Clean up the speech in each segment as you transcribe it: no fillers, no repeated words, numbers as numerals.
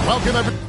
Welcome, everyone.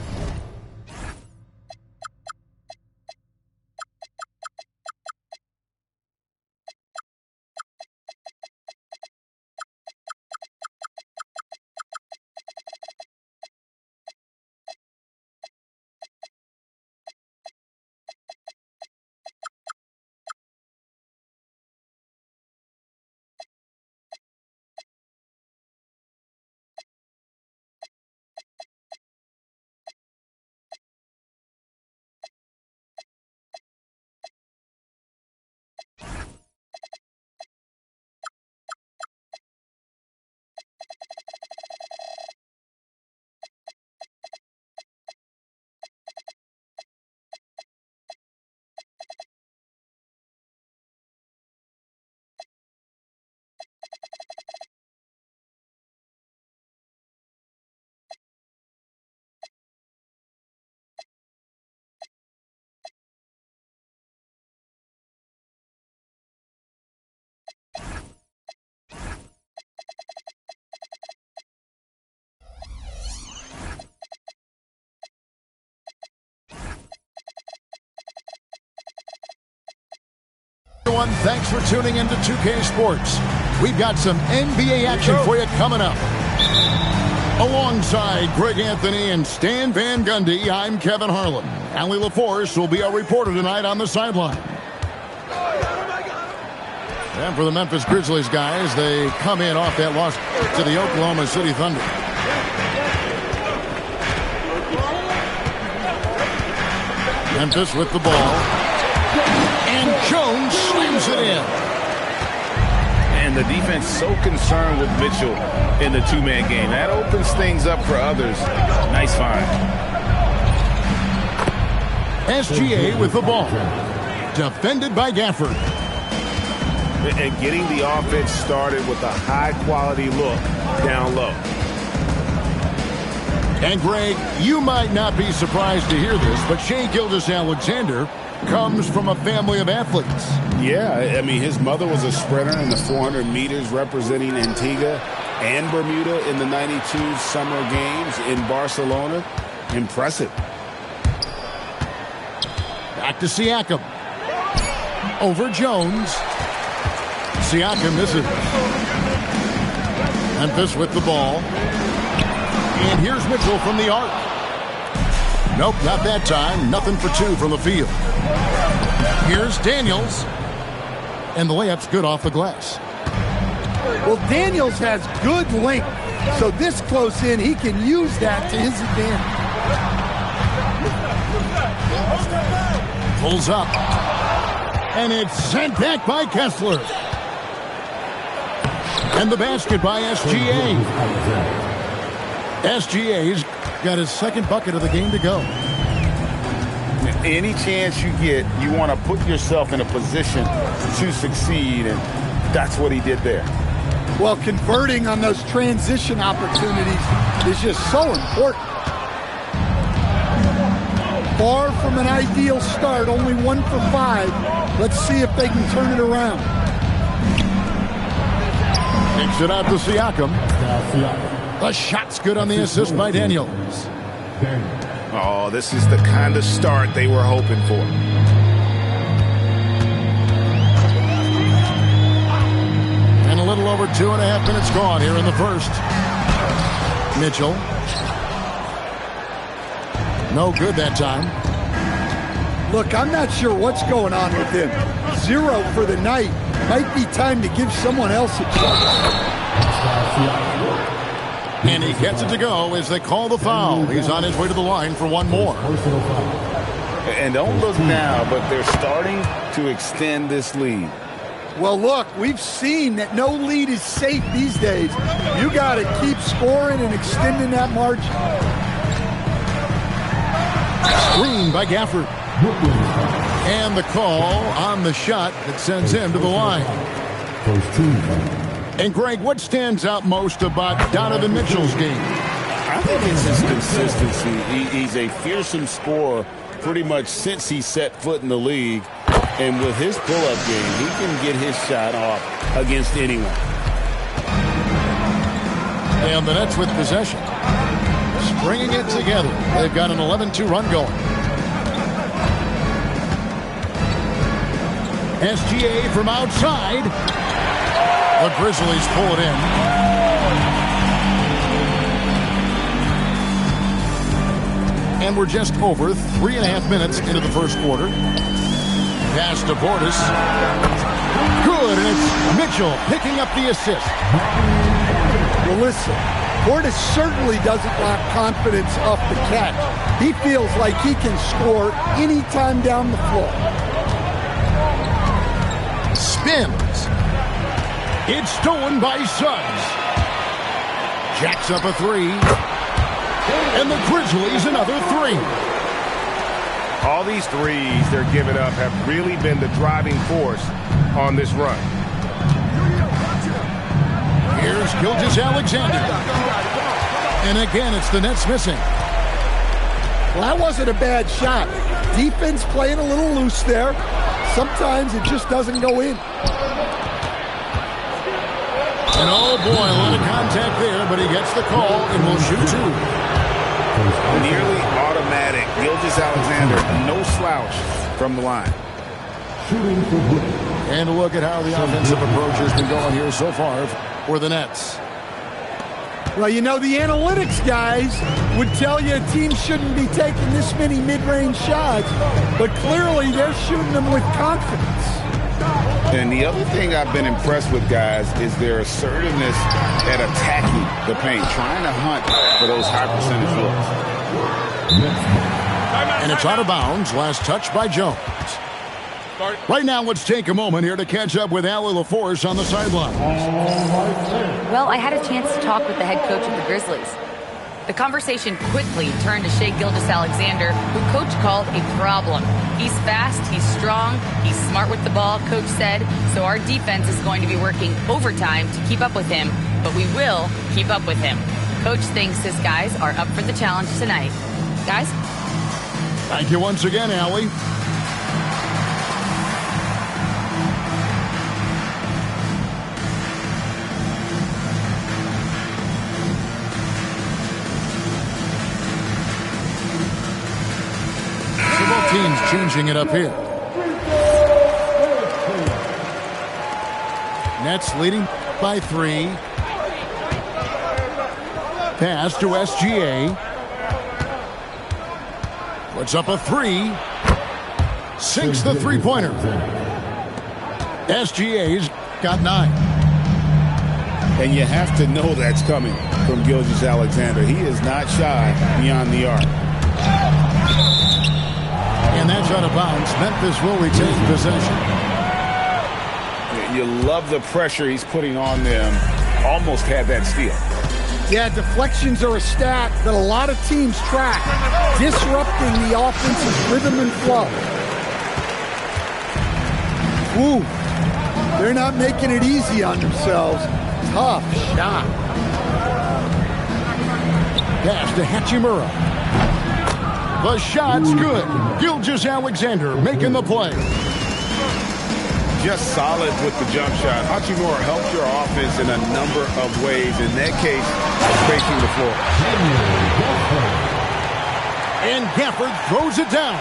Everyone, thanks for tuning into 2K Sports. We've got some NBA action for you coming up. Alongside Greg Anthony and Stan Van Gundy, I'm Kevin Harlan. Allie LaForce will be our reporter tonight on the sideline. And for the Memphis Grizzlies guys, they come in off that loss to the Oklahoma City Thunder. Memphis with the ball. And Jones slams it in. And the defense so concerned with Mitchell in the two-man game. That opens things up for others. Nice find. SGA with the ball. Defended by Gafford. And getting the offense started with a high-quality look down low. And, Greg, you might not be surprised to hear this, but Shai Gilgeous-Alexander comes from a family of athletes. Yeah, I mean, his mother was a sprinter in the 400 meters representing Antigua and Bermuda in the 92 Summer Games in Barcelona. Impressive. Back to Siakam. Over Jones. Siakam misses. Memphis with the ball. And here's Mitchell from the arc. Nope, not that time. Nothing for two from the field. Here's Daniels. And the layup's good off the glass. Well, Daniels has good length. So this close in, he can use that to his advantage. Pulls up. And it's sent back by Kessler. And the basket by SGA. SGA's got his second bucket of the game to go. Any chance you get, you want to put yourself in a position to succeed, and that's what he did there. Well, converting on those transition opportunities is just so important. Far from an ideal start, only 1 for 5. Let's see if they can turn it around. Takes it out to Siakam. The shot's good on the assist by Daniels. Oh, this is the kind of start they were hoping for. And a little over 2.5 minutes gone here in the first. Mitchell. No good that time. Look, I'm not sure what's going on with him. 0 for the night. Might be time to give someone else a chance. And he gets it to go as they call the foul. He's on his way to the line for one more. And don't look now, but they're starting to extend this lead. Well, look, we've seen that no lead is safe these days. You got to keep scoring and extending that margin. Screen by Gafford. And the call on the shot that sends him to the line. And, Greg, what stands out most about Donovan Mitchell's game? I think it's his consistency. He's a fearsome scorer pretty much since he set foot in the league. And with his pull-up game, he can get his shot off against anyone. And the Nets with possession. bringing it together. They've got an 11-2 run going. SGA from outside. The Grizzlies pull it in. And we're just over 3.5 minutes into the first quarter. Pass to Portis. Good, and it's Mitchell picking up the assist. Well, listen, Portis certainly doesn't lack confidence off the catch. He feels like he can score anytime down the floor. Spins. It's stolen by Suggs. Jacks up a three. And the Grizzlies another three. All these threes they're giving up have really been the driving force on this run. Here's Gilgeous-Alexander. And again, it's the Nets missing. Well, that wasn't a bad shot. Defense playing a little loose there. Sometimes it just doesn't go in. And oh boy, a lot of contact there, but he gets the call and will shoot two. Nearly automatic. Gilgeous-Alexander, no slouch from the line. And look at how the offensive approach has been going here so far for the Nets. Well, you know, the analytics guys would tell you a team shouldn't be taking this many mid-range shots, but clearly they're shooting them with confidence. And the other thing I've been impressed with, guys, is their assertiveness at attacking the paint, trying to hunt for those high percentage looks. And it's out of bounds. Last touch by Jones. Right now, let's take a moment here to catch up with Allie LaForce on the sideline. Well, I had a chance to talk with the head coach of the Grizzlies. The conversation quickly turned to Shai Gilgeous-Alexander, who Coach called a problem. He's fast, he's strong, he's smart with the ball, Coach said, so our defense is going to be working overtime to keep up with him, but we will keep up with him. Coach thinks his guys are up for the challenge tonight. Guys? Thank you once again, Allie. Teams changing it up here. Nets leading by 3. Pass to SGA. Puts up a 3. Sinks the three-pointer. SGA's got 9. And you have to know that's coming from Gilgeous-Alexander. He is not shy beyond the arc. And that's out of bounds. Memphis will retain possession. You love the pressure he's putting on them. Almost had that steal. Yeah, deflections are a stat that a lot of teams track, disrupting the offense's rhythm and flow. Ooh, they're not making it easy on themselves. Tough shot. Pass to Hachimura. The shot's good. Gilgeous-Alexander making the play. Just solid with the jump shot. Hachimura helped your offense in a number of ways. In that case, spacing the floor. And Gafford throws it down.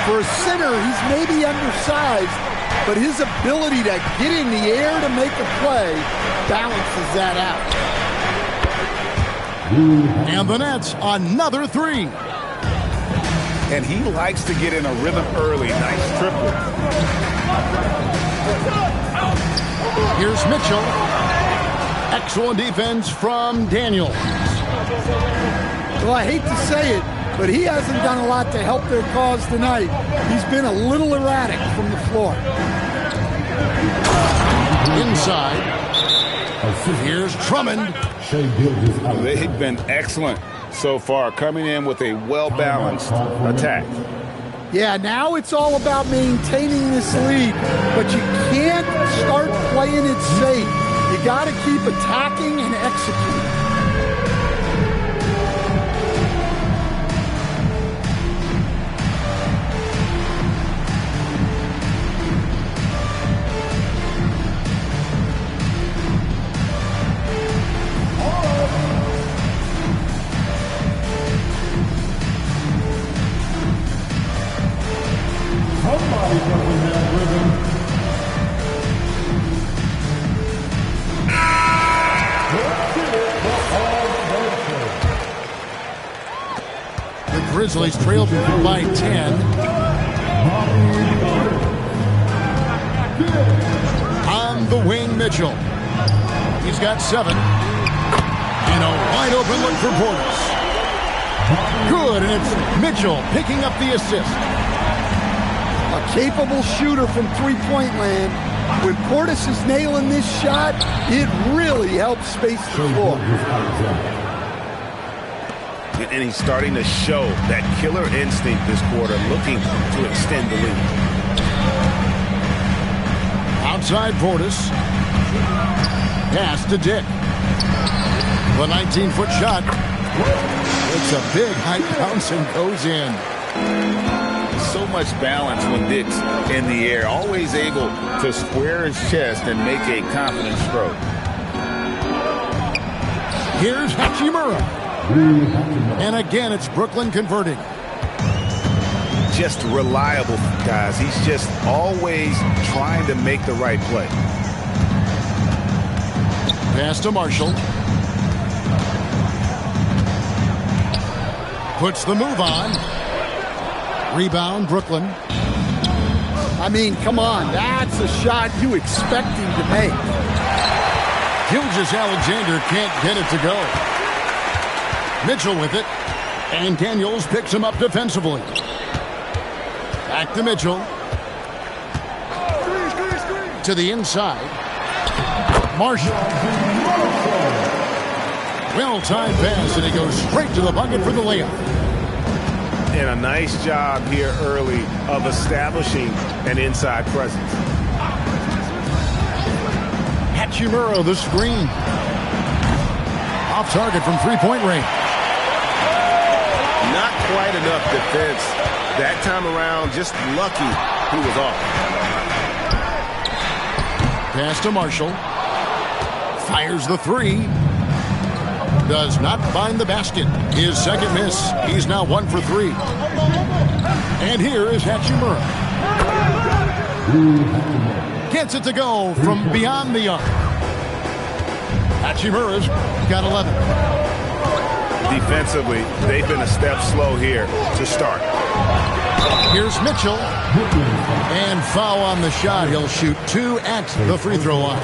For a center, he's maybe undersized, but his ability to get in the air to make a play balances that out. And the Nets, another 3. And he likes to get in a rhythm early. Nice triple. Here's Mitchell. Excellent defense from Daniels. Well, I hate to say it, but he hasn't done a lot to help their cause tonight. He's been a little erratic from the floor. Inside. Here's Drummond. They've been excellent so far, coming in with a well-balanced attack. Yeah, now it's all about maintaining this lead, but you can't start playing it safe. You got to keep attacking and executing. The Grizzlies trailed by 10. On the wing, Mitchell. He's got 7. And a wide open look for Portis. Good, and it's Mitchell picking up the assist. A capable shooter from three-point land. When Portis is nailing this shot, it really helps space the floor. And he's starting to show that killer instinct this quarter, looking to extend the lead. Outside Portis. Pass to Dick. The 19-foot shot. It's a big high bounce and goes in. So much balance when Dick's in the air. Always able to square his chest and make a confident stroke. Here's Hachimura. And again, it's Brooklyn converting. Just reliable, guys. He's just always trying to make the right play. Pass to Marshall. Puts the move on. Rebound, Brooklyn. I mean, come on. That's a shot you expect him to make. Gilgeous-Alexander can't get it to go. Mitchell with it. And Daniels picks him up defensively. Back to Mitchell. To the inside. Marshall. Well-timed pass, and he goes straight to the bucket for the layup. And a nice job here early of establishing an inside presence. Hachimura, the screen. Off target from three-point range. Not quite enough defense that time around. Just lucky he was off. Pass to Marshall. Fires the three. Does not find the basket. His second miss. He's now 1 for 3. And here is Hachimura. Gets it to go from beyond the arc. Hachimura's got 11. Defensively, they've been a step slow here to start. Here's Mitchell. And foul on the shot. He'll shoot 2 at the free throw line.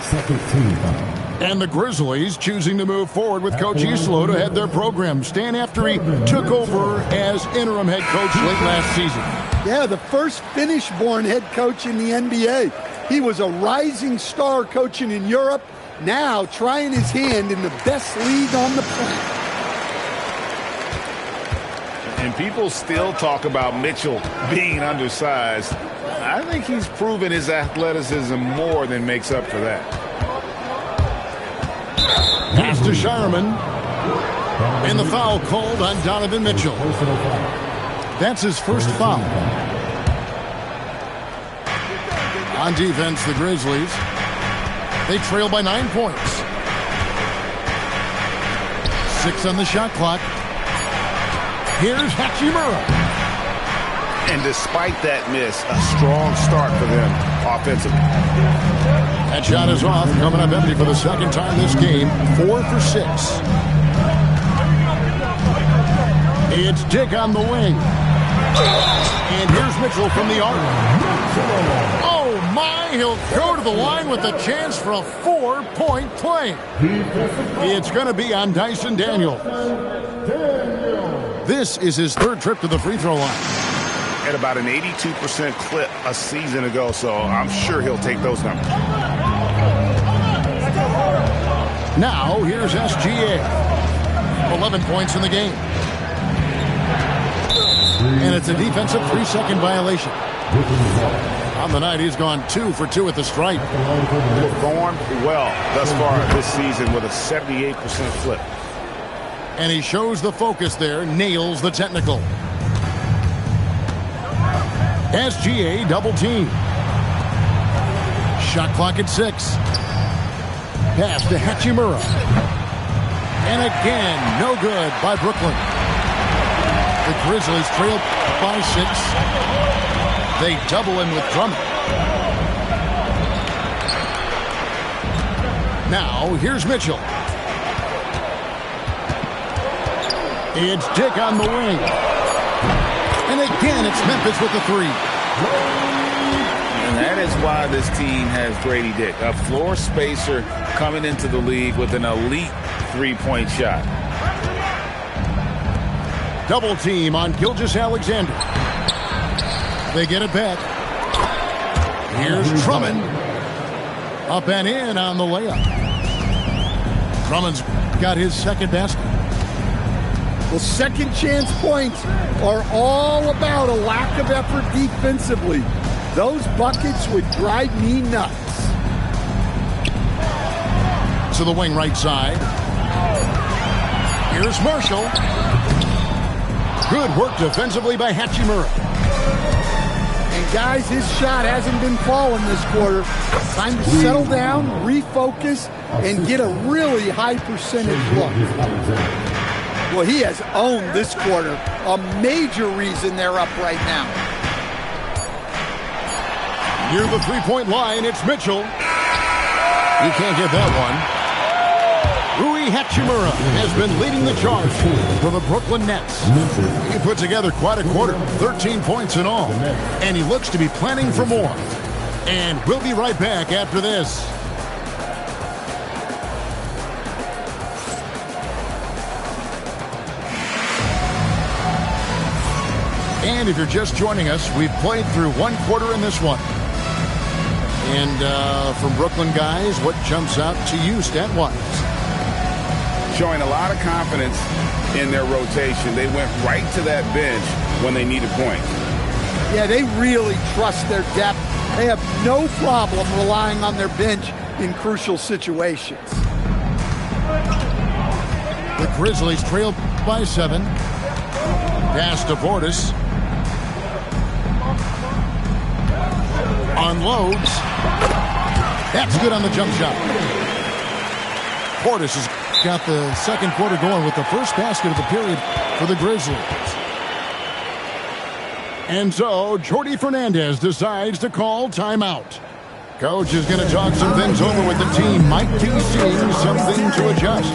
Second team foul. And the Grizzlies choosing to move forward with Coach Islo to head their program. Stan, after he took over as interim head coach late last season. Yeah, the first Finnish-born head coach in the NBA. He was a rising star coaching in Europe, now trying his hand in the best league on the planet. And people still talk about Mitchell being undersized. I think he's proven his athleticism more than makes up for that. Pass to Shireman. And the foul called on Donovan Mitchell. That's his first foul. On defense, the Grizzlies. They trail by 9 points. 6 on the shot clock. Here's Hachimura. And despite that miss, a strong start for them offensively. That shot is off, coming up empty for the second time this game. 4 for 6. It's Dick on the wing. And here's Mitchell from the arc. Oh my, he'll go to the line with a chance for a 4-point play. It's going to be on Dyson Daniels. This is his 3rd trip to the free throw line. At about an 82% clip a season ago, so I'm sure he'll take those numbers. Now, here's SGA. 11 points in the game. And it's a defensive 3-second violation. On the night, he's gone 2 for 2 at the stripe. Performed well thus far this season with a 78% flip. And he shows the focus there, nails the technical. SGA double team. Shot clock at 6. Pass to Hachimura. And again, no good by Brooklyn. The Grizzlies trail by 6. They double him with Drummond. Now, here's Mitchell. It's Dick on the wing. And again, it's Memphis with the three. And that is why this team has Grady Dick, a floor spacer coming into the league with an elite three-point shot. Double team on Gilgeous-Alexander. They get it back. Here's Drummond. Up and in on the layup. Drummond's got his second basket. Well, second chance points are all about a lack of effort defensively. Those buckets would drive me nuts. To the wing right side. Here's Marshall. Good work defensively by Hachimura. And guys, his shot hasn't been falling this quarter. Time to settle down, refocus, and get a really high percentage look. Well, he has owned this quarter. A major reason they're up right now. Near the three-point line, it's Mitchell. He can't get that one. Rui Hachimura has been leading the charge for the Brooklyn Nets. He put together quite a quarter, 13 points in all. And he looks to be planning for more. And we'll be right back after this. And if you're just joining us, we've played through one quarter in this one. And from Brooklyn guys, what jumps out to you stat-wise? Showing a lot of confidence in their rotation. They went right to that bench when they needed points. Yeah, they really trust their depth. They have no problem relying on their bench in crucial situations. The Grizzlies trail by 7. Pass to Portis. Unloads. That's good on the jump shot. Portis has got the second quarter going with the first basket of the period for the Grizzlies. And so, Jordi Fernandez decides to call timeout. Coach is going to talk some things over with the team. Might be seeing something to adjust.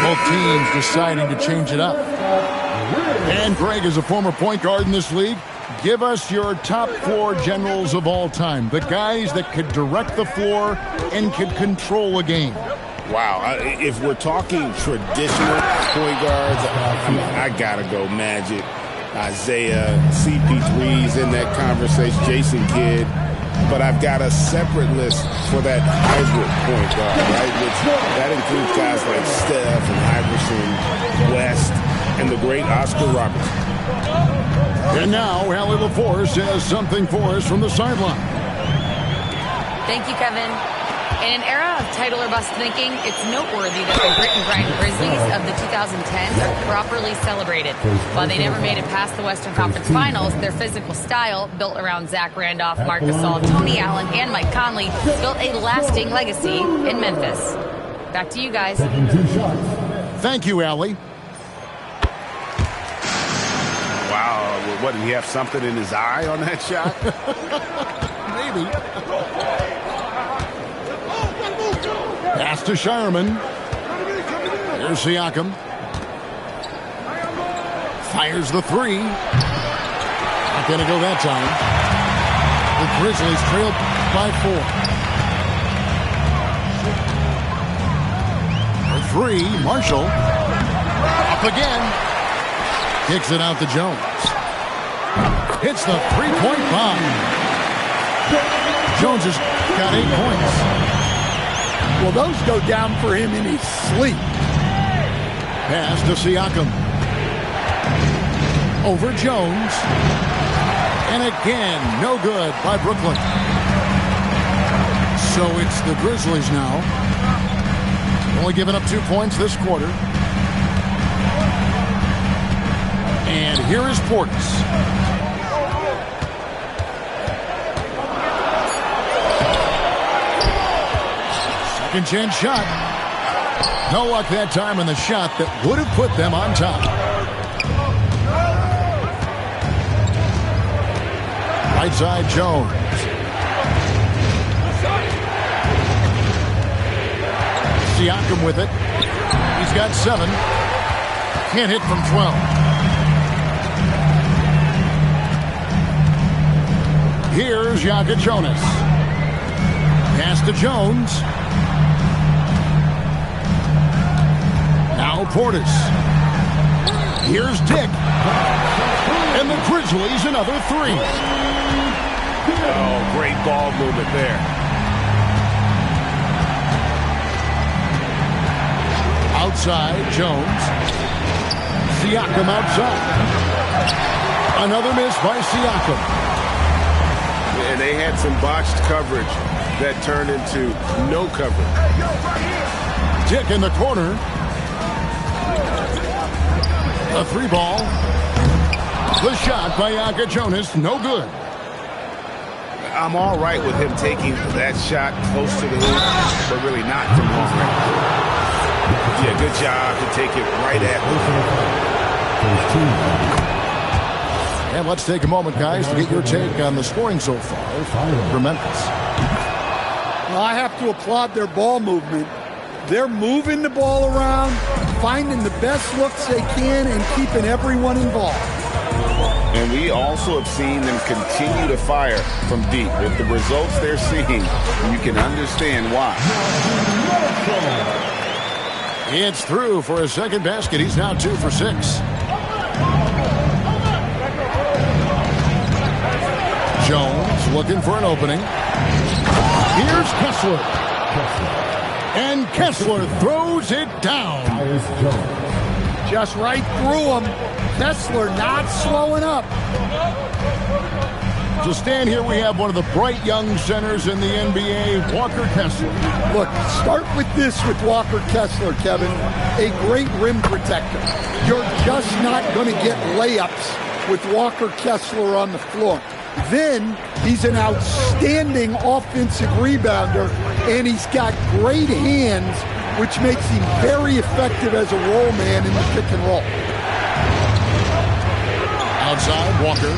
Both teams deciding to change it up. And Greg is a former point guard in this league. Give us your top 4 generals of all time. The guys that could direct the floor and could control a game. Wow. If we're talking traditional point guards, I got to go Magic, Isaiah, CP3's in that conversation, Jason Kidd. But I've got a separate list for that hybrid point guard, right? That includes guys like Steph and Iverson, West, and the great Oscar Robertson. And now, Allie LaForce has something for us from the sideline. Thank you, Kevin. In an era of title or bust thinking, it's noteworthy that the grit and grind Grizzlies of the 2010s are properly celebrated. While they never made it past the Western Conference Finals, their physical style, built around Zach Randolph, Marc Gasol, Tony Allen, and Mike Conley, built a lasting legacy in Memphis. Back to you guys. Thank you, Allie. Wow, what, did he have something in his eye on that shot? Maybe. Pass to Shireman. Here's Siakam. Fires the 3. Not going to go that time. The Grizzlies trail by 4. For 3, Marshall. Up again. Kicks it out to Jones. Hits the 3-point bomb. Jones has got 8 points. Well, those go down for him in his sleep. Pass to Siakam. Over Jones. And again, no good by Brooklyn. So it's the Grizzlies now. Only giving up 2 points this quarter. And here is Portis. Second chance shot. No luck that time in the shot that would have put them on top. Right side, Jones. Siakam with it. He's got 7. Can't hit from 12. Here's Jonas. Pass to Jones. Now Portis. Here's Dick. And the Grizzlies another 3. Oh, great ball movement there. Outside, Jones. Siakam outside. Another miss by Siakam. And they had some botched coverage that turned into no coverage. Dick in the corner. A 3-ball. The shot by Jonas, no good. I'm all right with him taking that shot close to the hoop, but really not from long range. Yeah, good job to take it right at him. And let's take a moment, guys, to get your take on the scoring so far for Memphis. Well, I have to applaud their ball movement. They're moving the ball around, finding the best looks they can, and keeping everyone involved. And we also have seen them continue to fire from deep. With the results they're seeing, you can understand why. It's through for his second basket. He's now 2 for 6. Jones looking for an opening. Here's Kessler. And Kessler throws it down. Just right through him. Kessler not slowing up. To stand here, we have one of the bright young centers in the NBA, Walker Kessler. Look, start with this with Walker Kessler, Kevin. A great rim protector. You're just not going to get layups with Walker Kessler on the floor. Then he's an outstanding offensive rebounder, and he's got great hands, which makes him very effective as a roll man in the pick and roll. Outside, Walker.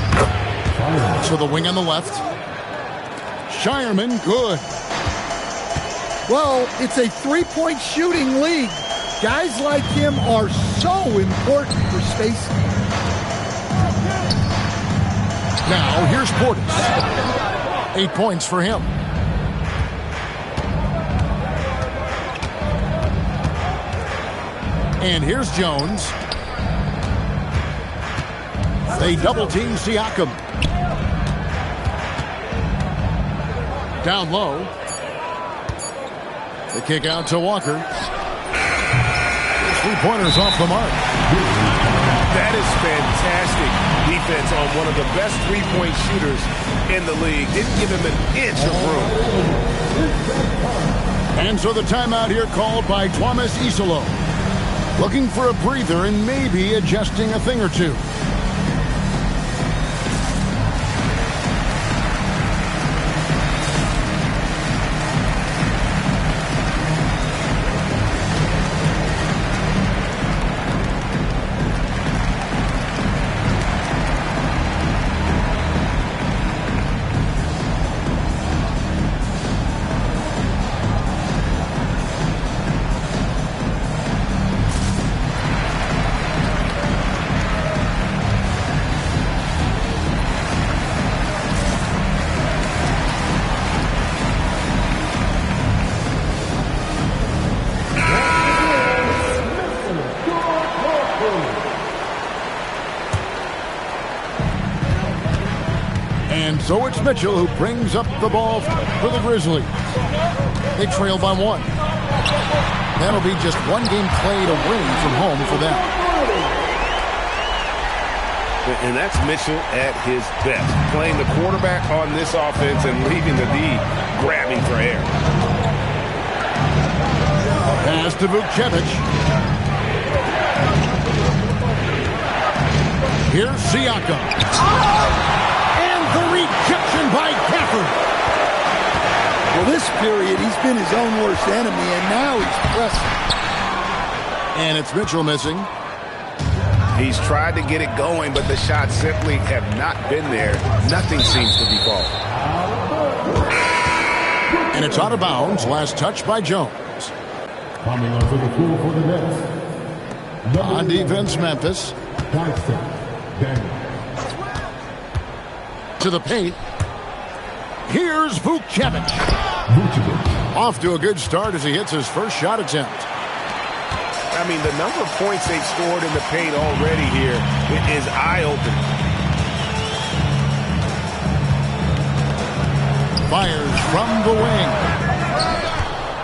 To the wing on the left. Shireman, good. Well, it's a three-point shooting league. Guys like him are so important for spacing. Now, here's Portis. 8 points for him. And here's Jones. They double-team Siakam. Down low. The kick out to Walker. 3-pointers off the mark. That is fantastic defense on one of the best three-point shooters in the league. Didn't give him an inch of room. And so the timeout here called by Thomas Isolo. Looking for a breather and maybe adjusting a thing or two. So it's Mitchell who brings up the ball for the Grizzlies. They trail by 1. That'll be just one game played away from home for them. And that's Mitchell at his best. Playing the quarterback on this offense and leaving the D grabbing for air. Pass to Vukcevic. Here's Siakam. And the rejection by Gafford. Well, this period, he's been his own worst enemy, and now he's pressing. And it's Mitchell missing. He's tried to get it going, but the shots simply have not been there. Nothing seems to be falling. And it's out of bounds. Last touch by Jones. Coming onto the floor for the Nets. On defense, Memphis. To the paint. Here's Vukcevic. Off to a good start as he hits his first shot attempt. I mean, the number of points they've scored in the paint already here is eye-opening. Fires from the wing.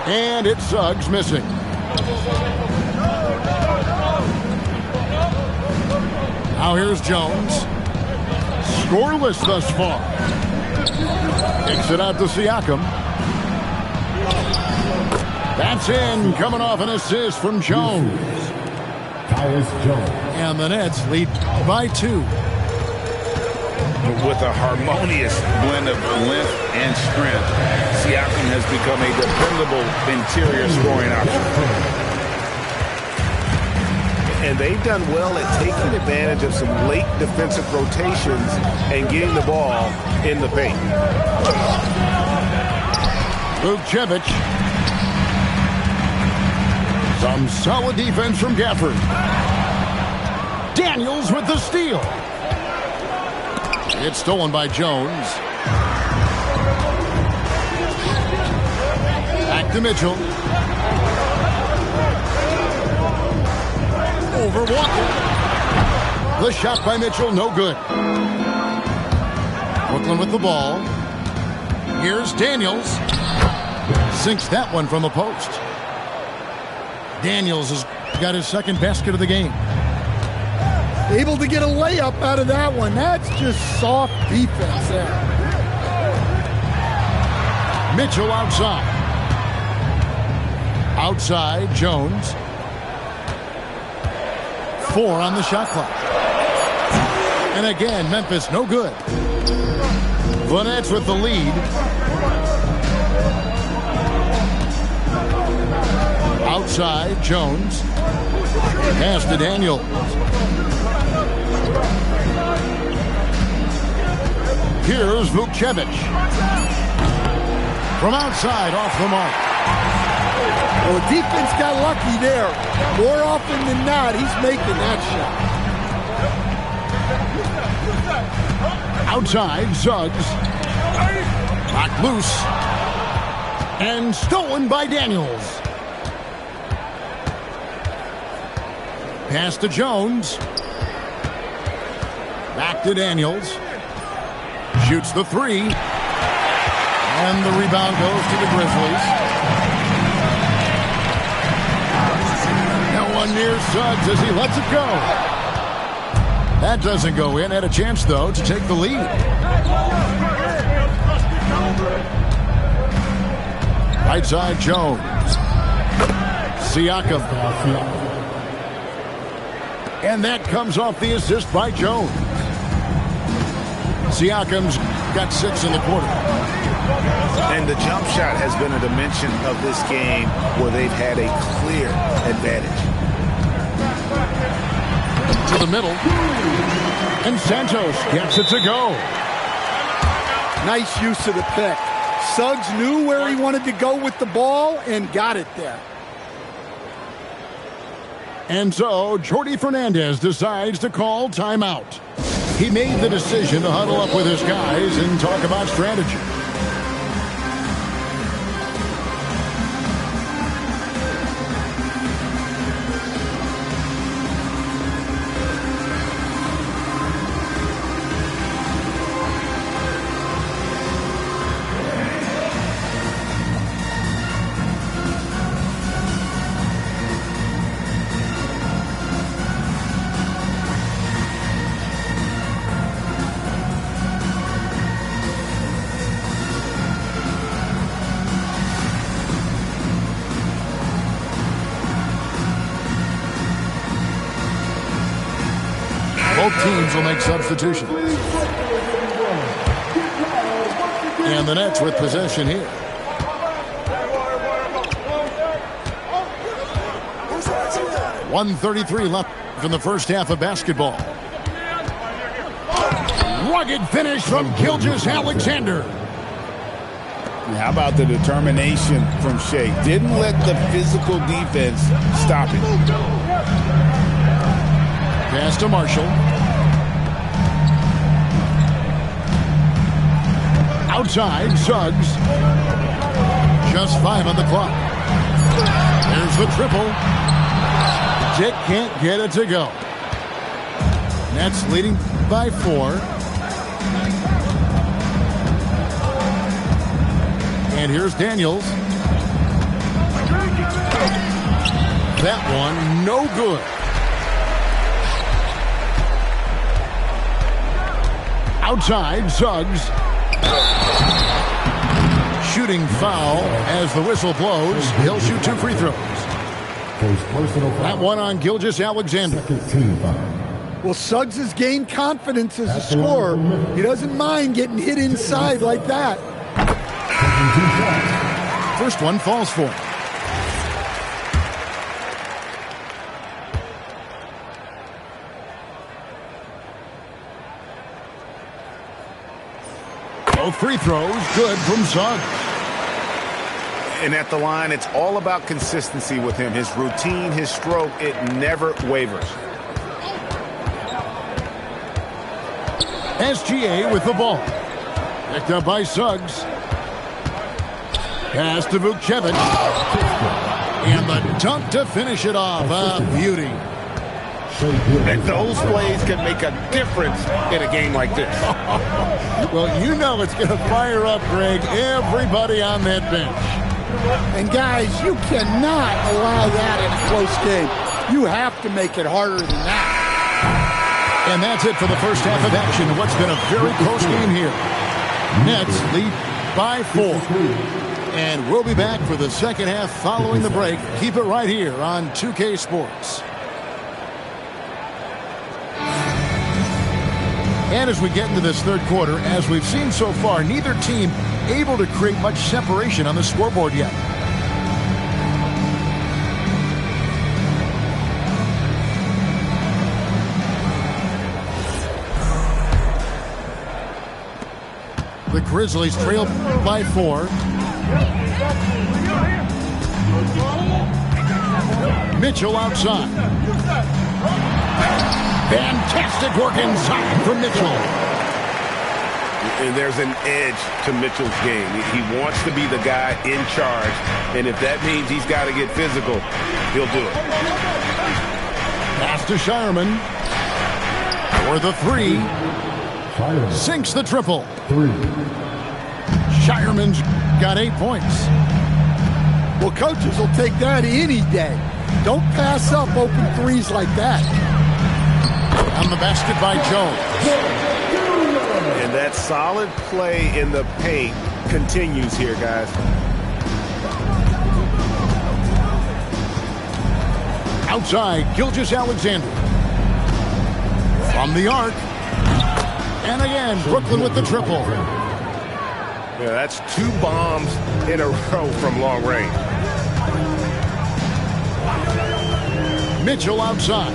And it's Suggs missing. Now here's Jones. Scoreless thus far. Kicks it out to Siakam. That's in, coming off an assist from Jones. And the Nets lead by 2. With a harmonious blend of length and strength, Siakam has become a dependable interior scoring option. And they've done well at taking advantage of some late defensive rotations and getting the ball in the paint. Vukcevic. Some solid defense from Gafford. Daniels with the steal. It's stolen by Jones. Back to Mitchell. Over Walker. The shot by Mitchell, no good. Brooklyn with the ball. Here's Daniels. Sinks that one from the post. Daniels has got his second basket of the game. Able to get a layup out of that one. That's just soft defense there. Mitchell outside. Outside, Jones. 4 on the shot clock. And again, Memphis no good. The Nets with the lead. Outside, Jones. Pass to Daniels. Here's Vukcevic. From outside, off the mark. Well, the defense got lucky there. More often than not, he's making that shot. Outside, Suggs. Knocked loose. And stolen by Daniels. Pass to Jones. Back to Daniels. Shoots the 3. And the rebound goes to the Grizzlies. No one near Suggs as he lets it go. That doesn't go in. Had a chance, though, to take the lead. Right side, Jones. Siakam. And that comes off the assist by Jones. Siakam's got 6 in the quarter. And the jump shot has been a dimension of this game where they've had a clear advantage. To the middle. And Santos gets it to go. Nice use of the pick. Suggs knew where he wanted to go with the ball and got it there. And so, Jordi Fernandez decides to call timeout. He made the decision to huddle up with his guys and talk about strategy. will make substitutions. And the Nets with possession here. .133 left in the first half of basketball. Rugged finish from Gilgeous-Alexander. How about the determination from Shea? Didn't let the physical defense stop it. Pass to Marshall. Outside, Suggs. Just 5 on the clock. There's the triple. Dick can't get it to go. Nets leading by 4. And here's Daniels. That one, no good. Outside, Suggs. Shooting foul as the whistle blows. He'll shoot 2 free throws. That one on Gilgeous-Alexander. Well, Suggs has gained confidence as a scorer. He doesn't mind getting hit inside like that. First one falls for him. Both free throws good from Suggs. And at the line, it's all about consistency with him. His routine, his stroke, it never wavers. SGA with the ball. Picked up by Suggs. Pass to Vukcevic. And the dunk to finish it off. A beauty. And those plays can make a difference in a game like this. Well, you know it's going to fire up, Greg, everybody on that bench. And guys, you cannot allow that in a close game. You have to make it harder than that. And that's it for the first half of action. What's been a very close game here. Nets lead by 4. And we'll be back for the second half following the break. Keep it right here on 2K Sports. And as we get into this third quarter, as we've seen so far, neither team able to create much separation on the scoreboard yet. The Grizzlies trail by 4. Mitchell outside. Fantastic work inside from Mitchell. And there's an edge to Mitchell's game. He wants to be the guy in charge. And if that means he's got to get physical, he'll do it. Pass to Shireman. For the 3. Sinks the triple. 3. Shireman's got 8 points. Well, coaches will take that any day. Don't pass up open threes like that. On the basket by Jones. And that solid play in the paint continues here, guys. Outside, Gilgeous-Alexander. From the arc. And again, Brooklyn with the triple. Yeah, that's 2 bombs in a row from long range. Mitchell outside.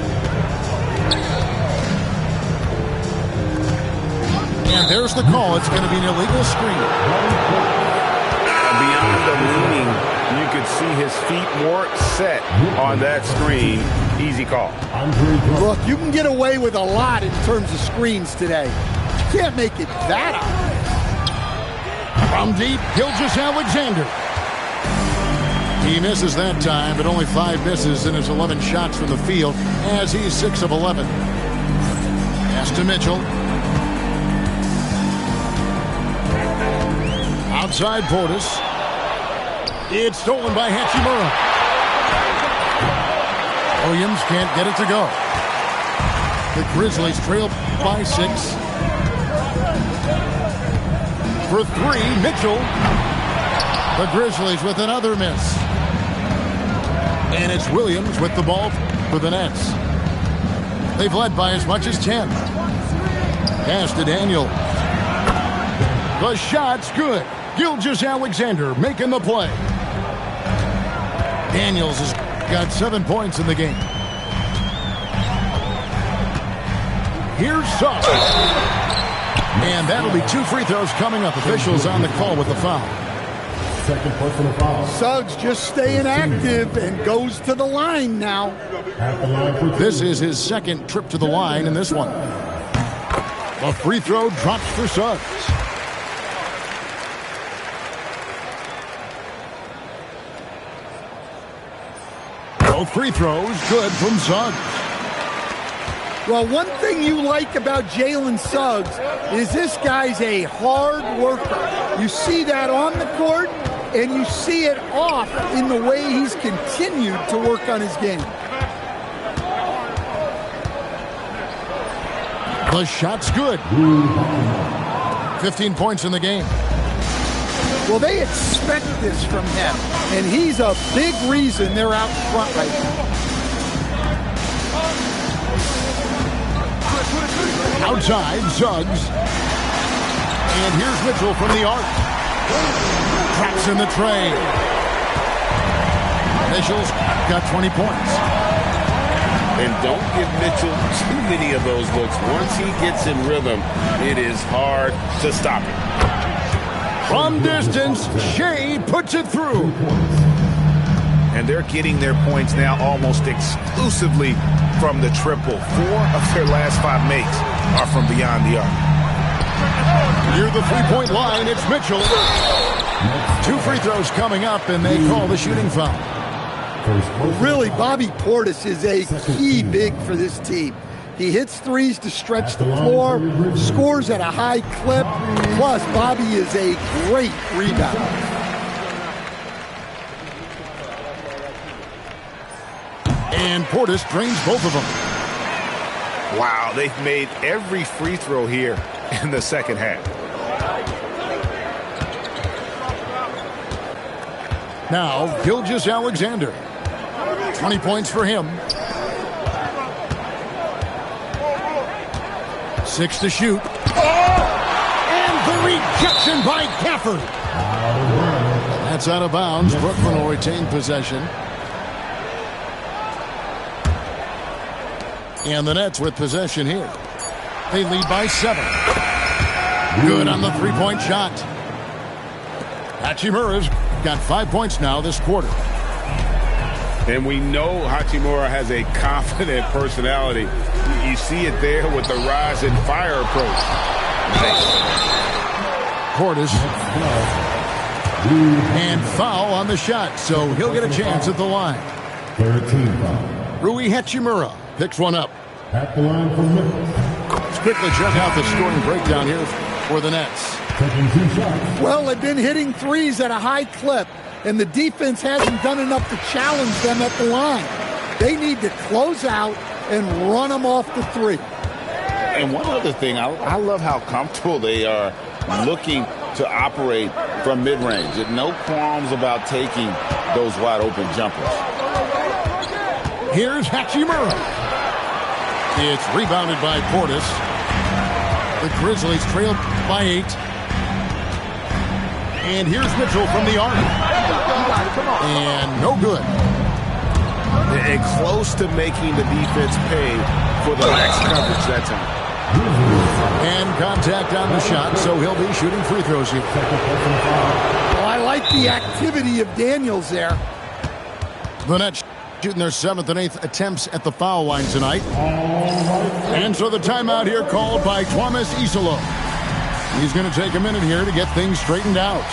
And there's the call. It's going to be an illegal screen. Beyond the leaning, you could see his feet more set on that screen. Easy call. Look, you can get away with a lot in terms of screens today. You can't make it that obvious. From deep, Gilgeous-Alexander. He misses that time, but only 5 misses in his 11 shots from the field as he's 6 of 11. Pass to Mitchell. Outside Portis. It's stolen by Hachimura. Williams can't get it to go. The Grizzlies trail by 6. For 3, Mitchell. The Grizzlies with another miss. And it's Williams with the ball for the Nets. They've led by as much as 10. Pass to Daniel. The shot's good. Gilgeous-Alexander making the play. Daniels has got 7 points in the game. Here's Suggs. And that'll be 2 free throws coming up. Officials on the call with the foul. Second personal foul. Suggs just staying active and goes to the line now. At the line for This is his second trip to the line in this one. A free throw drops for Suggs. Both free throws good from Suggs. Well, one thing you like about Jalen Suggs is this guy's a hard worker. You see that on the court, and you see it off in the way he's continued to work on his game. The shot's good. 15 points in the game. Well, they expect this from him, and he's a big reason they're out front right now. Outside, Suggs. And here's Mitchell from the arc. Traps in the tray. Mitchell's got 20 points. And don't give Mitchell too many of those looks. Once he gets in rhythm, it is hard to stop him. From distance, Shea puts it through. And they're getting their points now almost exclusively from the triple. 4 of their last 5 makes are from beyond the arc. Near the three-point line, it's Mitchell. 2 free throws coming up, and they call the shooting foul. Really, Bobby Portis is a key big for this team. He hits threes to stretch the floor, scores at a high clip, plus Bobby is a great rebounder. And Portis drains both of them. Wow, they've made every free throw here in the second half. Now, Gilgeous-Alexander. 20 points for him. 6 to shoot. And the rejection by Gafford. That's out of bounds. Brooklyn will retain possession. And the Nets with possession here. They lead by 7. Good on the three-point shot. Hachimura's got 5 points now this quarter. And we know Hachimura has a confident personality. You see it there with the rise and fire approach. Nice. Portis. And foul on the shot, so he'll get a chance at the line. 13 foul. Rui Hachimura picks one up. At the line for Memphis. Let's quickly check out the scoring breakdown here for the Nets. Taking 2 shots. Well, they've been hitting threes at a high clip, and the defense hasn't done enough to challenge them at the line. They need to close out and run them off the three. And one other thing, I love how comfortable they are looking to operate from mid-range. No qualms about taking those wide-open jumpers. Here's Hachimura. It's rebounded by Portis. The Grizzlies trail by 8. And here's Mitchell from the arc. And no good. And close to making the defense pay for the lax coverage that time. And contact on the shot, so he'll be shooting free throws here. Well, I like the activity of Daniels there. The Nets shooting their 7th and 8th attempts at the foul line tonight. And so the timeout here called by Thomas Isolo. He's going to take a minute here to get things straightened out.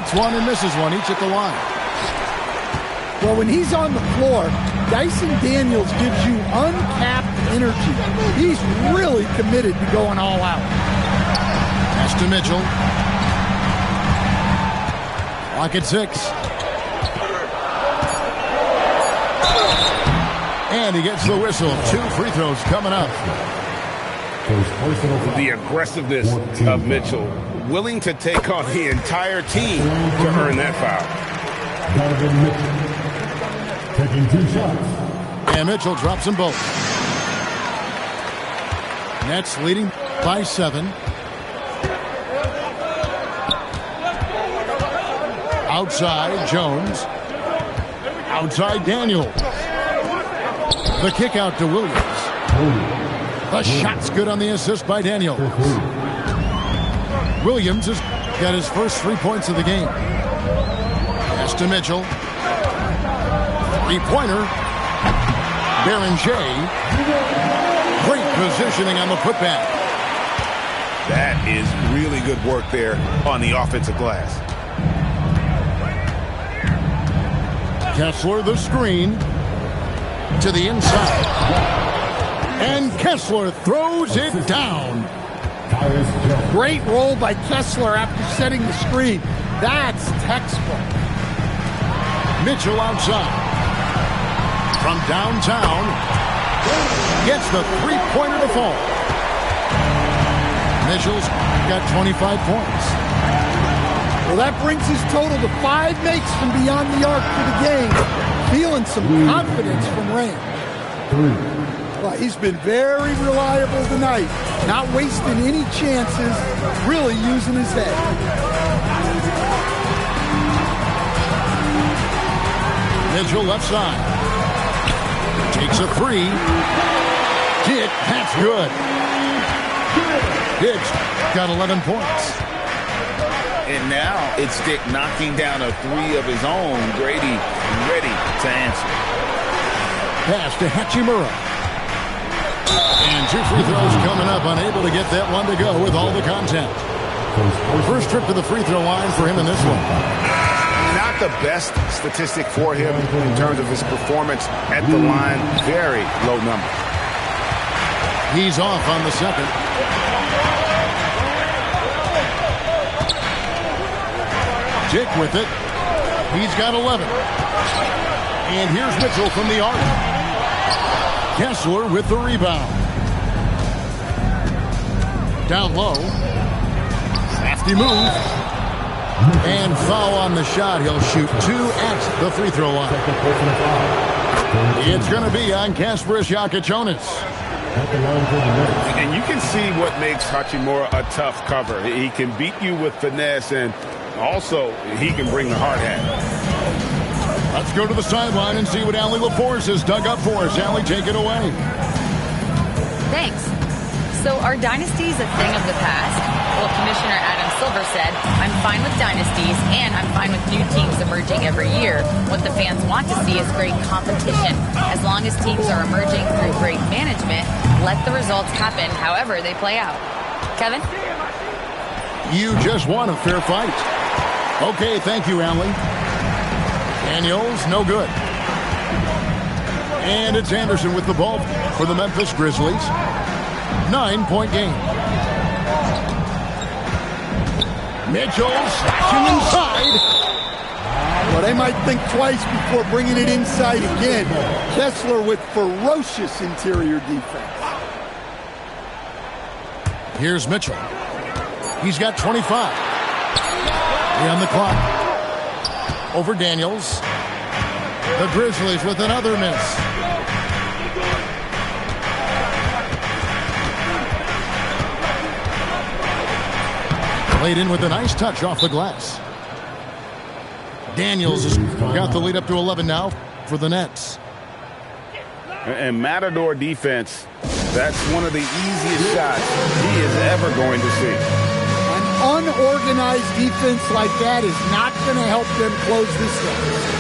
hits one and misses one, each at the line. Well, when he's on the floor, Dyson Daniels gives you uncapped energy. He's really committed to going all out. Pass to Mitchell. Clock at 6. And he gets the whistle. 2 free throws coming up. The aggressiveness of Mitchell, willing to take on the entire team to earn that foul. Donovan Mitchell taking 2 shots. And Mitchell drops them both. Nets leading by 7. Outside, Jones. Outside, Daniels. The kick out to Williams. The shot's good on the assist by Daniels. Williams has got his first 3 points of the game. Pass to Mitchell. 3-pointer. Berenger. Great positioning on the putback. That is really good work there on the offensive glass. Kessler the screen to the inside. And Kessler throws it down. Great roll by Kessler after setting the screen. That's textbook. Mitchell outside. From downtown. Gets the 3-pointer to fall. Mitchell's got 25 points. Well, that brings his total to 5 makes from beyond the arc for the game. Feeling some confidence from Rand. Well, he's been very reliable tonight. Not wasting any chances. Really using his head. Mitchell left side. Takes a 3. Dick, that's good. Dick's got 11 points. And now it's Dick knocking down a 3 of his own. Grady ready to answer. Pass to Hachimura. And 2 free throws coming up. Unable to get that one to go with all the contact. First trip to the free throw line for him in this one. Not the best statistic for him in terms of his performance at the line. Very low number. He's off on the second. Dick with it. He's got 11. And here's Mitchell from the arc. Kessler with the rebound. Down low. Crafty move. And foul on the shot. He'll shoot 2 at the free throw line. It's going to be on Kasparas Jakučionis. And you can see what makes Hachimura a tough cover. He can beat you with finesse, and also he can bring the hard hat. Let's go to the sideline and see what Allie LaForce has dug up for us. Allie, take it away. Thanks. So are dynasties a thing of the past? Well, Commissioner Adam Silver said, I'm fine with dynasties and I'm fine with new teams emerging every year. What the fans want to see is great competition. As long as teams are emerging through great management, let the results happen however they play out. Kevin? You just won a fair fight. Okay, thank you, Allie. Daniels, no good. And it's Anderson with the ball for the Memphis Grizzlies. 9-point game. Mitchell slashing inside. Well, they might think twice before bringing it inside again. Kessler with ferocious interior defense. Here's Mitchell. He's got 25. On the clock. Over Daniels. The Grizzlies with another miss. Played in with a nice touch off the glass. Daniels has got the lead up to 11 now for the Nets. And Matador defense, that's one of the easiest shots he is ever going to see. An unorganized defense like that is not going to help them close this game.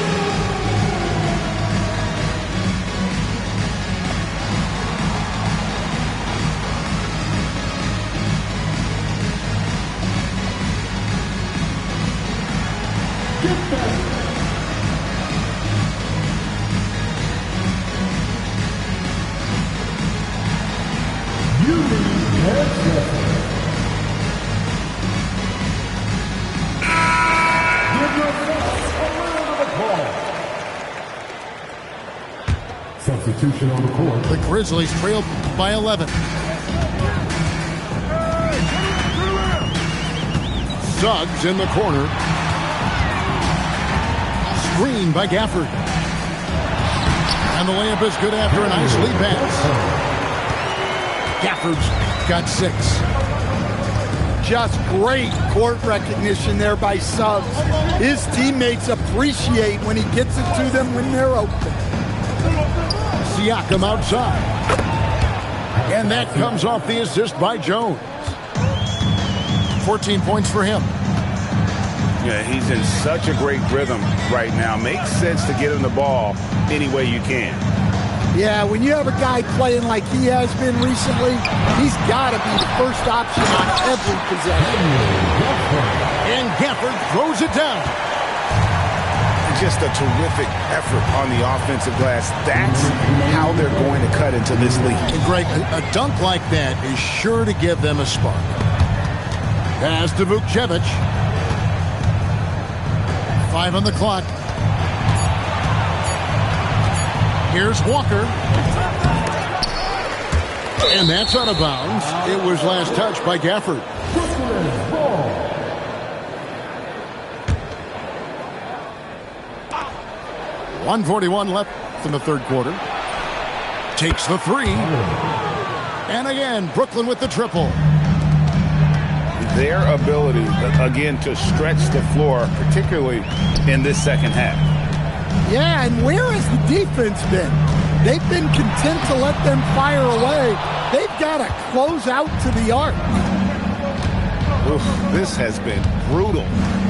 Substitution on the court. The Grizzlies trail by 11. Suggs in the corner. Screen by Gafford. And the layup is good after a nice lead pass. Gafford's got 6. Just great court recognition there by Suggs. His teammates appreciate when he gets it to them when they're open. Siakam outside. And that comes off the assist by Jones. 14 points for him. Yeah, he's in such a great rhythm right now. Makes sense to get him the ball any way you can. Yeah, when you have a guy playing like he has been recently, he's got to be the first option on every possession. And Gafford throws it down. Just a terrific effort on the offensive glass. That's how they're going to cut into this league. And Greg, a dunk like that is sure to give them a spark. Pass to Vukcevic. 5 on the clock. Here's Walker. And that's out of bounds. It was last touched by Gafford. 1:41 left in the third quarter. Takes the 3. And again, Brooklyn with the triple. Their ability, again, to stretch the floor, particularly in this second half. Yeah, and where has the defense been? They've been content to let them fire away. They've got to close out to the arc. Oof, this has been brutal.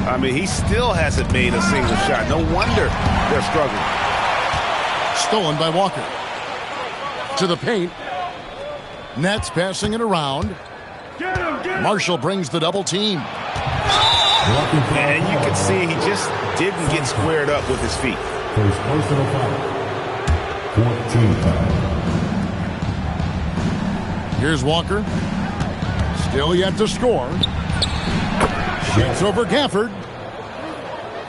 I mean, he still hasn't made a single shot. No wonder they're struggling. Stolen by Walker. To the paint. Nets passing it around. Marshall brings the double team. And you can see he just didn't get squared up with his feet. First personal foul. 14 foul. Here's Walker. Still yet to score. Shoots over Gafford.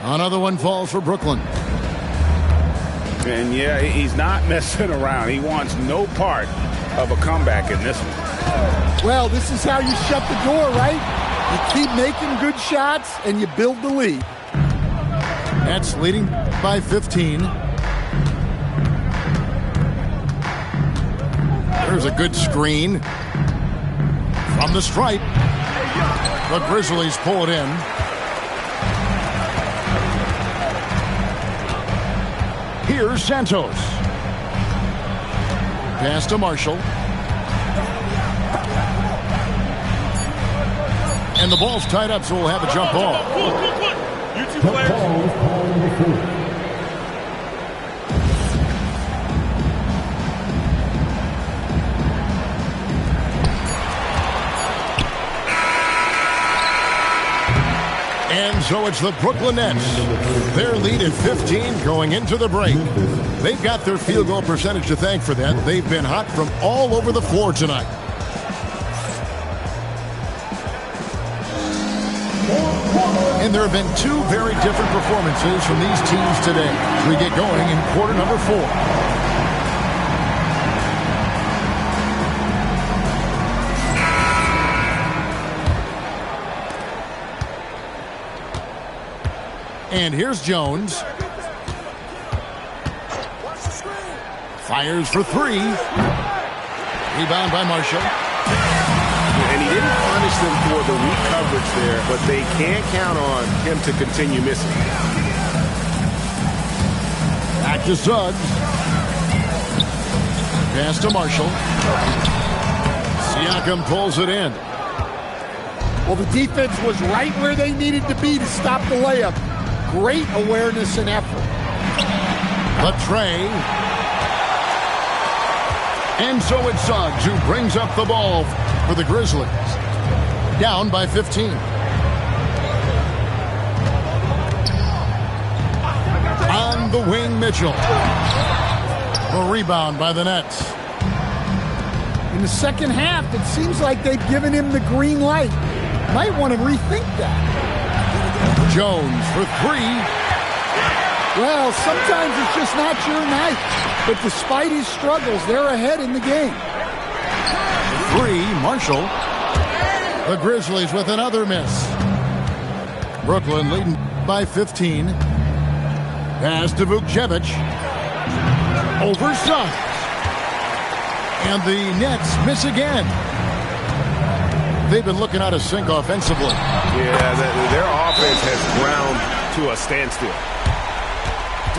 Another one falls for Brooklyn. And yeah, he's not messing around. He wants no part of a comeback in this one. Well, this is how you shut the door, right? You keep making good shots and you build the lead. Nets leading by 15. There's a good screen. From the stripe. The Grizzlies pull it in. Here's Santos. Pass to Marshall. And the ball's tied up, so we'll have a jump ball. You two players. And so it's the Brooklyn Nets. Their lead at 15 going into the break. They've got their field goal percentage to thank for that. They've been hot from all over the floor tonight. And there have been 2 very different performances from these teams today as we get going in quarter number 4. And here's Jones. Fires for 3. Rebound by Marshall. And he didn't punish them for the weak coverage there, but they can't count on him to continue missing. Back to Suggs. Pass to Marshall. Siakam pulls it in. Well, the defense was right where they needed to be to stop the layup. Great awareness and effort. The tray. And so it's Suggs who brings up the ball for the Grizzlies. Down by 15. On the wing, Mitchell. A rebound by the Nets. In the second half, it seems like they've given him the green light. Might want to rethink that. Jones for 3. Well, sometimes it's just not your night. But despite his struggles, they're ahead in the game. 3, Marshall. The Grizzlies with another miss. Brooklyn leading by 15. Pass to Vukcevic. Over Suggs. And the Nets miss again. They've been looking out of sync offensively. Yeah, their offense has ground to a standstill.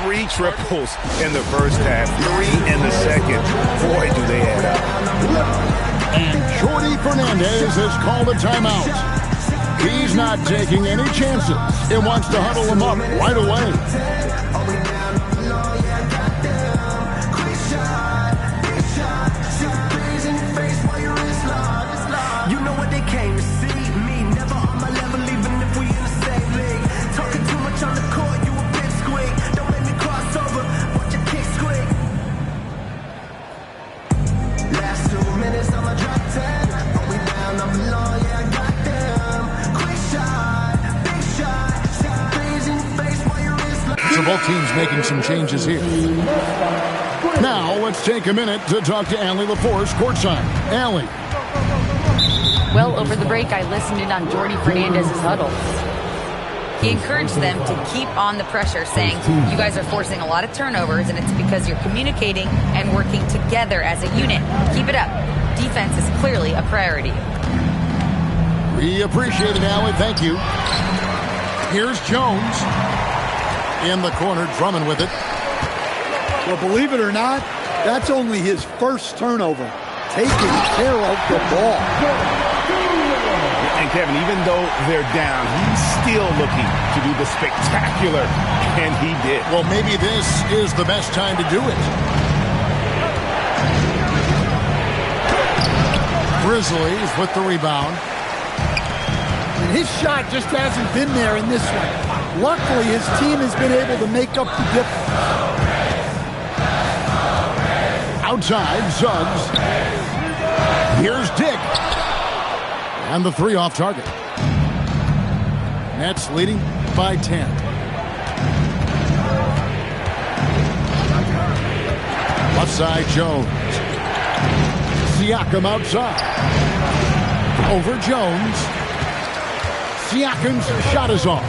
3 triples in the first half, 3 in the second. Boy, do they add up. And Jordi Fernandez has called a timeout. He's not taking any chances and wants to huddle them up right away. You know what they came to see. Me, never on my level, even if we in the same league. Talking too much on the court, you a big squeak. Don't make me cross over, watch your kick squeak. Last 2 minutes, I'ma drop 10. Hold me down, I'm below, yeah, I got them. Quick shot, big shot. Shot threes in your face while your wrist like. So both teams making some changes here. Now let's take a minute to talk to Allie LaForce courtside. Allie. Well, over the break, I listened in on Jordi Fernandez's huddle. He encouraged them to keep on the pressure, saying, you guys are forcing a lot of turnovers, and it's because you're communicating and working together as a unit. Keep it up. Defense is clearly a priority. We appreciate it, Allie. Thank you. Here's Jones. In the corner, Drummond with it. Well, believe it or not, that's only his first turnover. Taking care of the ball. And Kevin, even though they're down, he's still looking to do the spectacular, and he did. Well, maybe this is the best time to do it. Grizzlies with the rebound. And his shot just hasn't been there in this one. Luckily, his team has been able to make up the difference. Outside, Suggs. Here's Dick. And the 3 off target. Nets leading by 10. Left side, Jones. Siakam outside. Over Jones. Siakam's shot is off.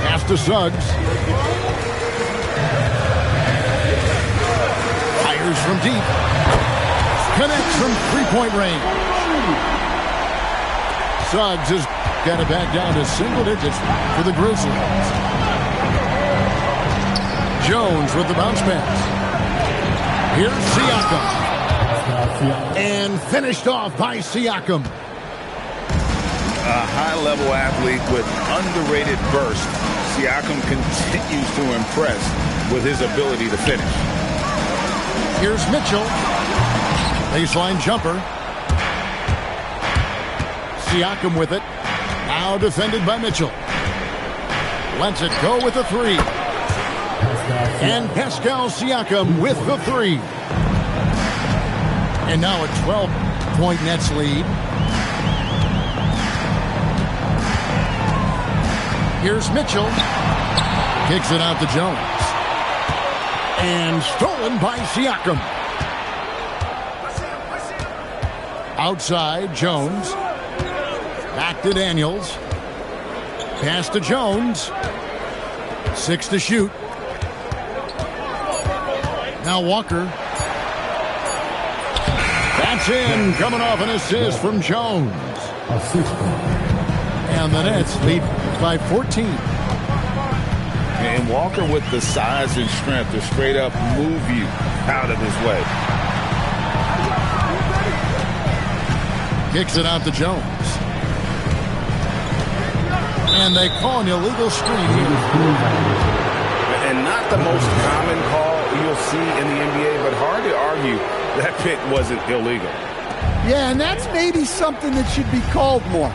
Pass to Suggs. Fires from deep. Connects from three-point range. Suggs has got it back down to single digits for the Grizzlies. Jones with the bounce pass. Here's Siakam. And finished off by Siakam. A high-level athlete with underrated burst. Siakam continues to impress with his ability to finish. Here's Mitchell. Baseline jumper. Siakam with it. Now defended by Mitchell. Lets it go with the 3. And Pascal Siakam with the 3. And now a 12-point Nets lead. Here's Mitchell. Kicks it out to Jones. And stolen by Siakam. Outside, Jones. Back to Daniels. Pass to Jones. 6 to shoot. Now Walker. That's in. Coming off an assist from Jones. And the Nets lead by 14. And Walker with the size and strength to straight up move you out of his way. Kicks it out to Jones. And they call an illegal screen here. And not the most common call you'll see in the NBA, but hard to argue that pick wasn't illegal. Yeah, and that's maybe something that should be called more.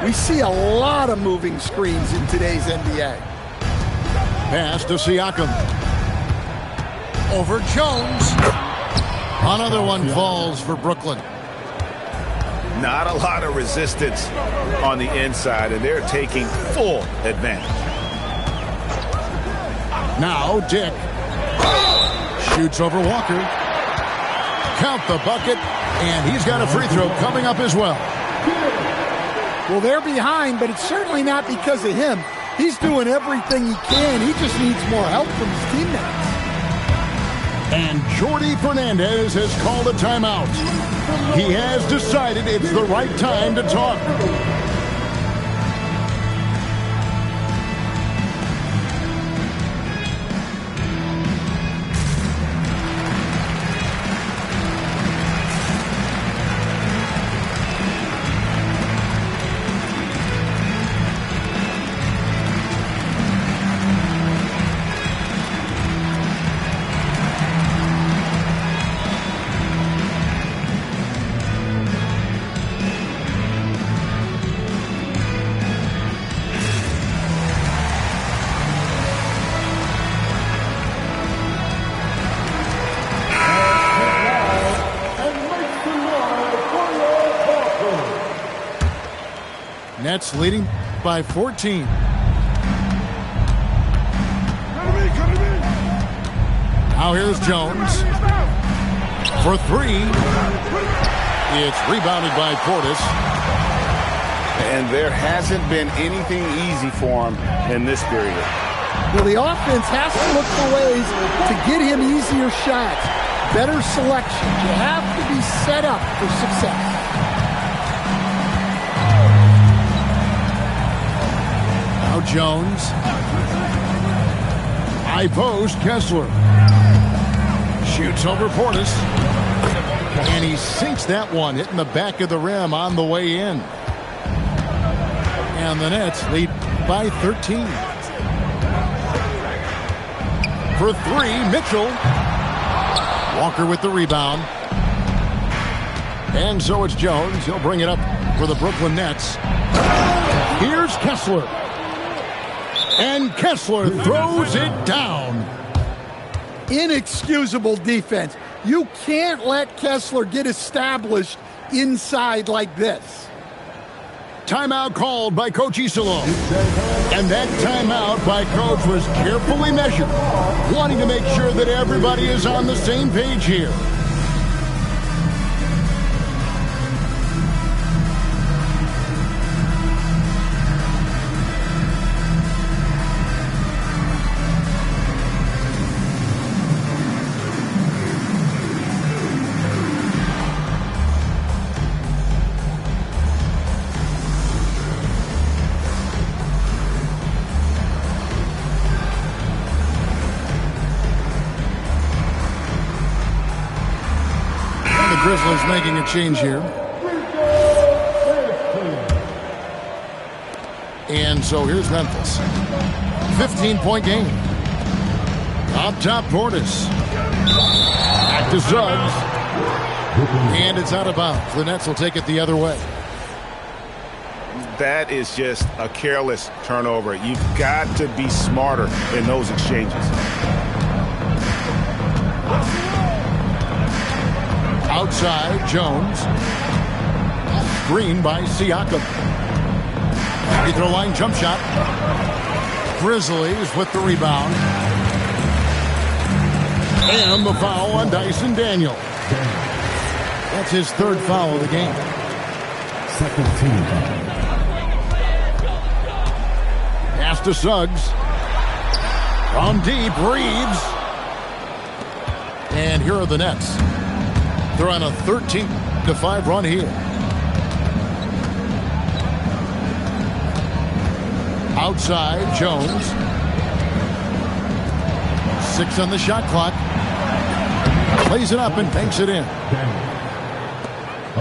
We see a lot of moving screens in today's NBA. Pass to Siakam. Over Jones. Another one falls for Brooklyn. Not a lot of resistance on the inside, and they're taking full advantage. Now Dick shoots over Walker. Count the bucket, and he's got a free throw coming up as well. Well, they're behind, but it's certainly not because of him. He's doing everything he can. He just needs more help from his teammates. And Jordi Fernandez has called a timeout. He has decided it's the right time to talk. Nets leading by 14. Now here's Jones for three. It's rebounded by Portis. And there hasn't been anything easy for him in this period. Well, the offense has to look for ways to get him easier shots, better selection. You have to be set up for success. Now Jones. High post, Kessler. Shoots over Portis. And he sinks that one, hitting the back of the rim on the way in. And the Nets lead by 13. For three, Mitchell. Walker with the rebound. And so it's Jones. He'll bring it up for the Brooklyn Nets. Here's Kessler. And Kessler throws it down. Inexcusable defense. You can't let Kessler get established inside like this. Timeout called by Coach Iserlohn. And that timeout by Coach was carefully measured, wanting to make sure that everybody is on the same page here. Grizzlies making a change here. And so here's Memphis. 15-point game. Up top, Portis. Back to Suggs. And it's out of bounds. The Nets will take it the other way. That is just a careless turnover. You've got to be smarter in those exchanges. Outside, Jones. Screen by Siakam. Free throw line jump shot. Grizzlies with the rebound. And the foul on Dyson Daniel. That's his third foul of the game. Second team foul. Pass to Suggs. From deep, Reeves. And here are the Nets. They're on a 13-5 run here. Outside, Jones. 6 on the shot clock. Plays it up and banks it in.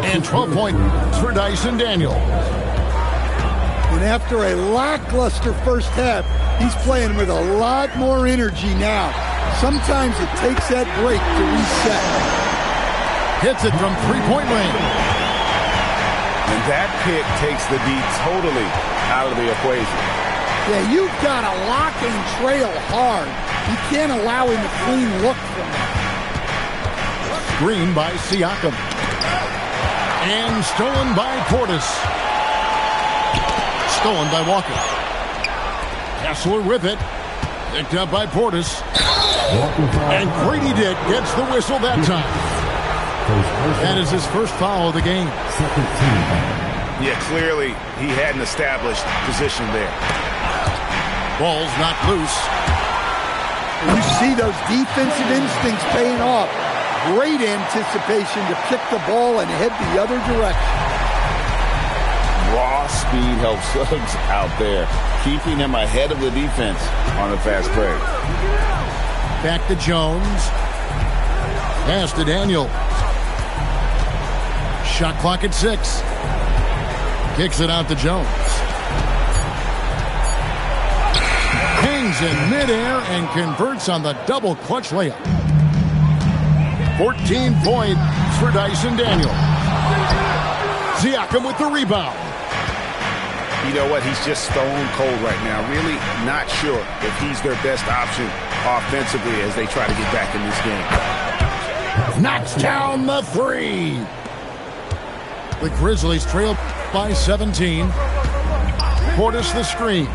And 12 points for Dyson Daniel. And after a lackluster first half, he's playing with a lot more energy now. Sometimes it takes that break to reset. Hits it from three-point range. And that pick takes the D totally out of the equation. Yeah, you've got to lock and trail hard. You can't allow him a clean look from that. Screen by Siakam. And stolen by Portis. Stolen by Walker. Kessler with it. Picked up by Portis. And Grady Dick gets the whistle that time. That is his first foul of the game. Yeah, clearly he had an established position there. Ball's not loose. You see those defensive instincts paying off. Great anticipation to pick the ball and head the other direction. Raw speed helps Suggs out there, keeping him ahead of the defense on a fast break. Back to Jones. Pass to Daniel. Shot clock at 6. Kicks it out to Jones. Hangs in midair and converts on the double clutch layup. 14 points for Dyson Daniel. Siakam with the rebound. You know what? He's just stone cold right now. Really not sure if he's their best option offensively as they try to get back in this game. Knocks down the 3. The Grizzlies trail by 17. Portis the screen.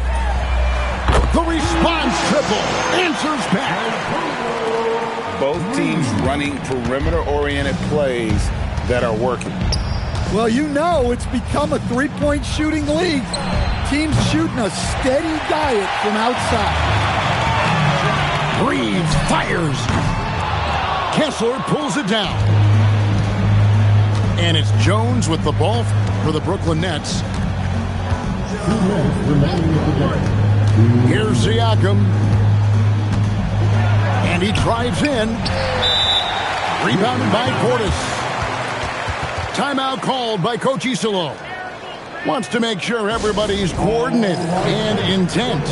The response triple. Answers back. Both teams running perimeter-oriented plays that are working. Well, you know it's become a three-point shooting league. Teams shooting a steady diet from outside. Reeves fires. Kessler pulls it down. And it's Jones with the ball for the Brooklyn Nets. Here's Siakam. And he drives in. Rebounded by Portis. Timeout called by Coach Isolo. Wants to make sure everybody's coordinated and intent.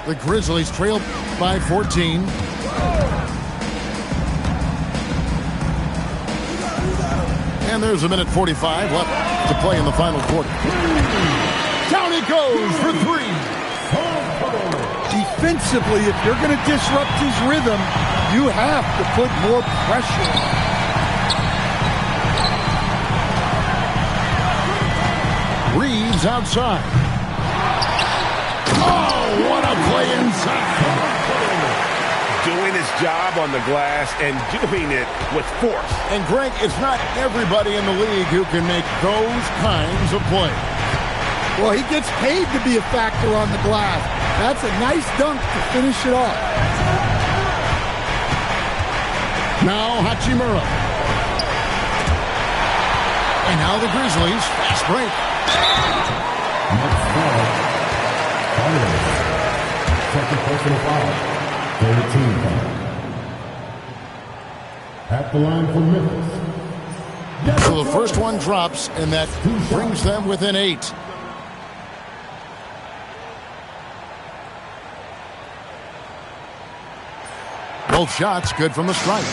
The Grizzlies trail by 14. And there's a minute 45 left to play in the final quarter. Down it goes for 3. Defensively, if you're going to disrupt his rhythm, you have to put more pressure on. Reeves outside. Oh, what a play inside. Doing his job on the glass and doing it with force. And Greg, it's not everybody in the league who can make those kinds of plays. Well, he gets paid to be a factor on the glass. That's a nice dunk to finish it off. Now Hachimura. And now the Grizzlies fast break. Next foul. Second personal foul. 13 foul. At the line for Memphis. So the first one drops, and that brings them within 8. Both shots good from the stripe.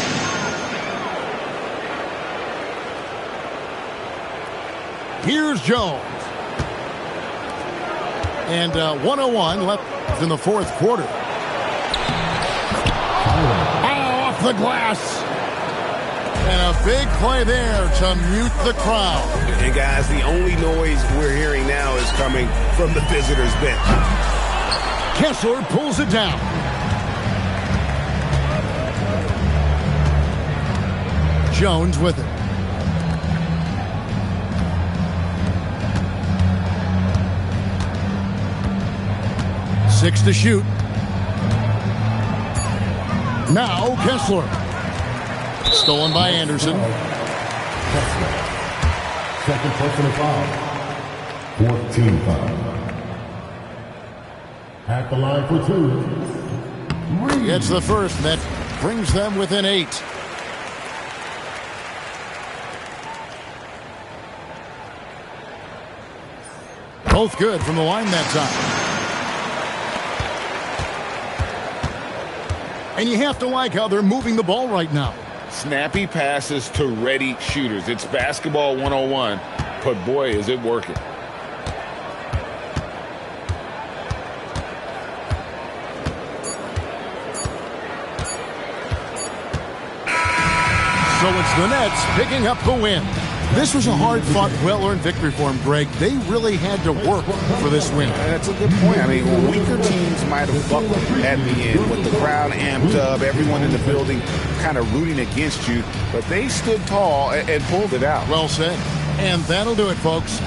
Here's Jones. And 1:01 left in the fourth quarter. Off the glass. And a big play there to mute the crowd. And guys, the only noise we're hearing now is coming from the visitors' bench. Kessler pulls it down. Jones with it. Six to shoot. Now Kessler. Stolen by Anderson. Kessler. Second personal foul. 14 foul. At the line for 2. Gets the first, that brings them within 8. Both good from the line that time. And you have to like how they're moving the ball right now. Snappy passes to ready shooters. It's basketball 101, but boy, is it working. So it's the Nets picking up the win. This was a hard-fought, well-earned victory for them, Greg. They really had to work for this win. That's a good point. I mean, weaker teams might have buckled at the end with the crowd amped up, everyone in the building kind of rooting against you, but they stood tall and pulled it out. Well said. And that'll do it, folks.